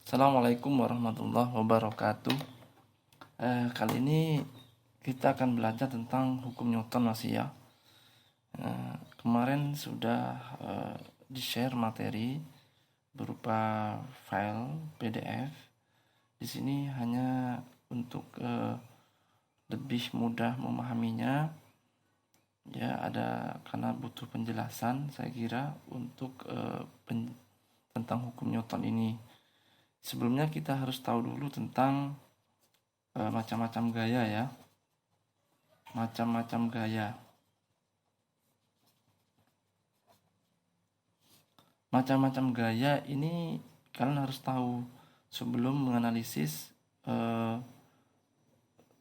Assalamualaikum warahmatullahi wabarakatuh. Kali ini kita akan belajar tentang hukum Newton masih ya. Kemarin sudah di-share materi berupa file PDF. Di sini hanya untuk lebih mudah memahaminya. Ya, karena butuh penjelasan saya kira untuk tentang hukum Newton ini. Sebelumnya kita harus tahu dulu tentang macam-macam gaya ya. Macam-macam gaya. Macam-macam gaya ini kalian harus tahu sebelum menganalisis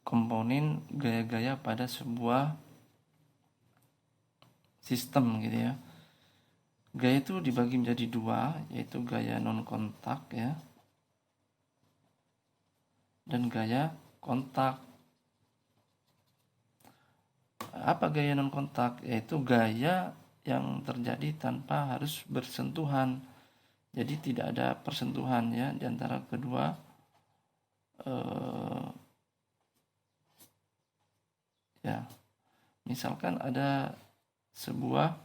komponen gaya-gaya pada sebuah sistem gitu ya. Gaya itu dibagi menjadi dua, yaitu gaya non kontak ya, dan gaya kontak. Apa gaya non kontak? Yaitu gaya yang terjadi tanpa harus bersentuhan. Jadi tidak ada persentuhan ya di antara kedua ya. Misalkan ada sebuah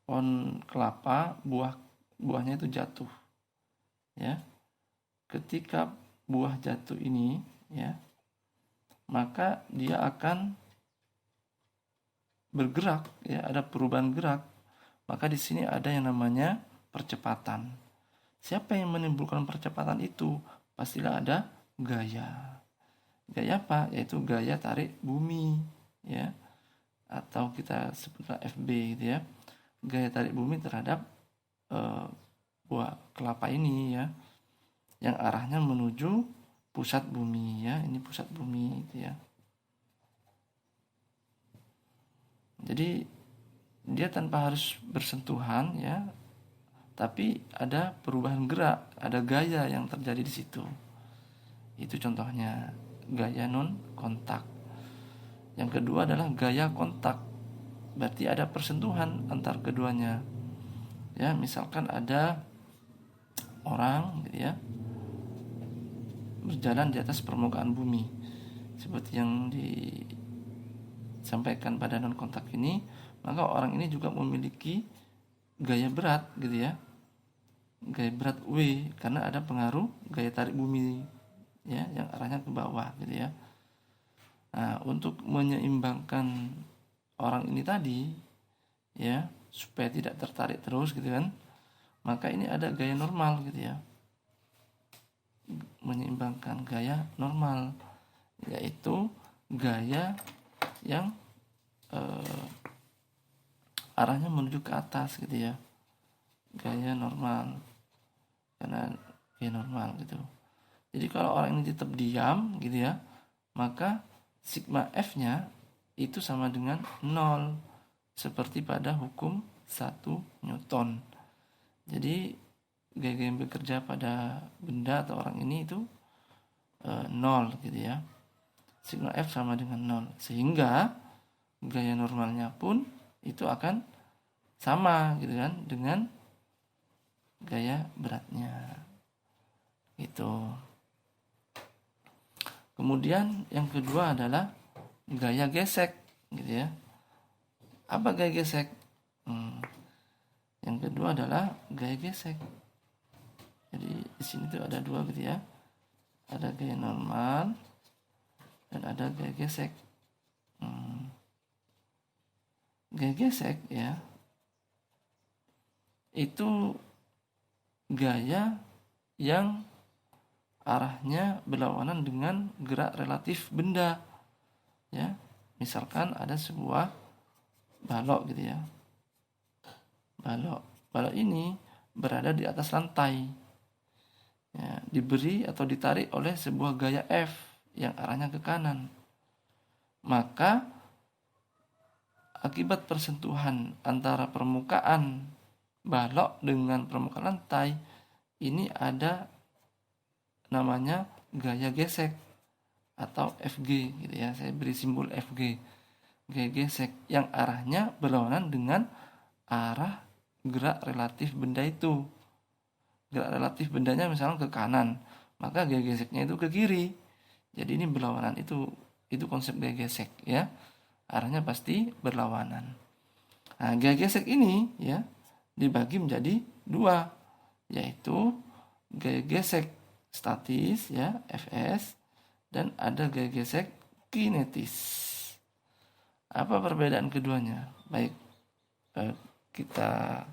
pohon kelapa, buahnya itu jatuh. Ya. Ketika buah jatuh ini ya, maka dia akan bergerak ya, ada perubahan gerak. Maka di sini ada yang namanya percepatan. Siapa yang menimbulkan percepatan itu? Pastilah ada gaya. Gaya apa? Yaitu gaya tarik bumi ya, atau kita sebutlah FB gitu ya. Gaya tarik bumi terhadap buah kelapa ini ya, yang arahnya menuju pusat bumi ya. Ini pusat bumi gitu ya. Jadi dia tanpa harus bersentuhan ya, tapi ada perubahan gerak, ada gaya yang terjadi di situ. Itu contohnya gaya non kontak. Yang kedua adalah gaya kontak. Berarti ada persentuhan antar keduanya. Ya, misalkan ada orang gitu ya, berjalan di atas permukaan bumi. Seperti yang disampaikan pada non kontak ini, maka orang ini juga memiliki gaya berat gitu ya. Gaya berat W karena ada pengaruh gaya tarik bumi ya, yang arahnya ke bawah gitu ya. Nah, untuk menyeimbangkan orang ini tadi ya, supaya tidak tertarik terus gitu kan, maka ini ada gaya normal gitu ya. Menyeimbangkan gaya normal, yaitu gaya yang arahnya menuju ke atas gitu ya. Gaya normal. Karena gaya normal gitu. Jadi kalau orang ini tetap diam gitu ya, maka sigma F-nya itu sama dengan 0, seperti pada hukum 1 Newton. Jadi gaya-gaya yang bekerja pada benda atau orang ini itu 0 gitu ya. Sigma F sama dengan 0, sehingga gaya normalnya pun itu akan sama gitu kan dengan gaya beratnya gitu. Kemudian yang kedua adalah gaya gesek gitu ya. Apa gaya gesek? Yang kedua adalah gaya gesek. Jadi di sini tuh ada dua gitu ya. Ada gaya normal dan ada gaya gesek. Gaya gesek ya, itu gaya yang arahnya berlawanan dengan gerak relatif benda ya. Misalkan ada sebuah balok gitu ya. Balok ini berada di atas lantai ya, diberi atau ditarik oleh sebuah gaya F yang arahnya ke kanan. Maka akibat persentuhan antara permukaan balok dengan permukaan lantai, ini ada namanya gaya gesek atau FG gitu ya. Saya beri simbol FG. Gaya gesek yang arahnya berlawanan dengan arah gerak relatif benda itu. Gerak relatif bendanya misalnya ke kanan, maka gaya geseknya itu ke kiri. Jadi ini berlawanan, itu konsep gaya gesek ya. Arahnya pasti berlawanan. Nah, gaya gesek ini ya dibagi menjadi dua, yaitu gaya gesek statis ya, Fs, dan ada gaya gesek kinetis. Apa perbedaan keduanya? Baik, kita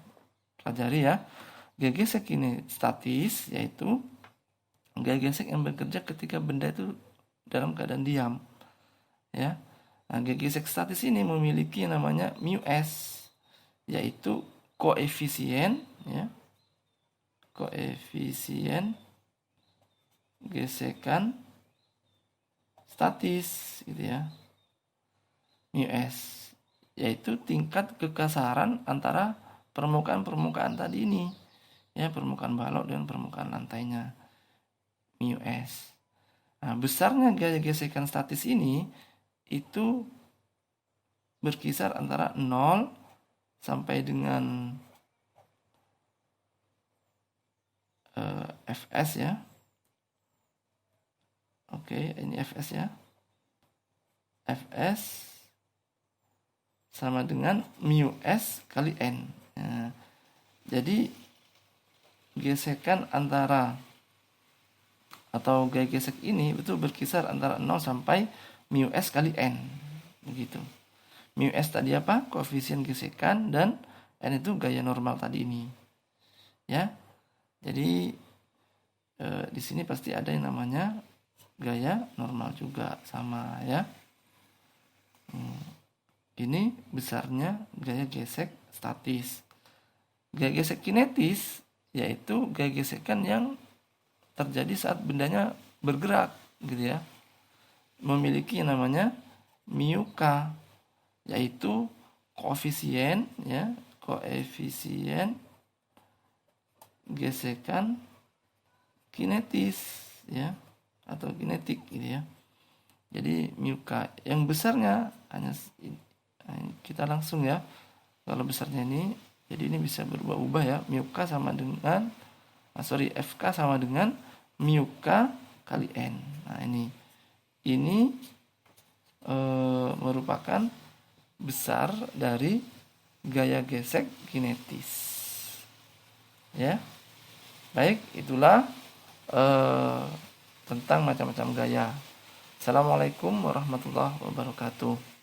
pelajari ya. Gaya gesek statis yaitu gaya gesek yang bekerja ketika benda itu dalam keadaan diam ya. Nah, gaya gesek statis ini memiliki namanya μs, yaitu koefisien ya, koefisien gesekan statis gitu ya, μs, yaitu tingkat kekasaran antara permukaan tadi ini ya, permukaan balok dengan permukaan lantainya, μs. Nah, besarnya gaya gesekan statis ini itu berkisar antara 0 sampai dengan Fs ya. Oke, ini Fs ya. Fs sama dengan μs kali n. Nah, jadi gesekan antara atau gaya gesek ini itu berkisar antara 0 sampai μs kali n, begitu. μs tadi apa? Koefisien gesekan, dan n itu gaya normal tadi ini. Ya. Jadi di sini pasti ada yang namanya gaya normal juga, sama ya. Ini besarnya gaya gesek statis. Gaya gesek kinetis yaitu gaya gesekan yang terjadi saat bendanya bergerak gitu ya. Memiliki yang namanya μk, yaitu koefisien ya, koefisien gesekan kinetis ya, atau kinetik gitu ya. Jadi μk yang besarnya hanya kita langsung ya, kalau besarnya ini, jadi ini bisa berubah-ubah ya. μk sama dengan Fk sama dengan μk kali n. Nah, ini merupakan besar dari gaya gesek kinetis ya. Baik, itulah tentang macam-macam gaya. Assalamualaikum warahmatullahi wabarakatuh.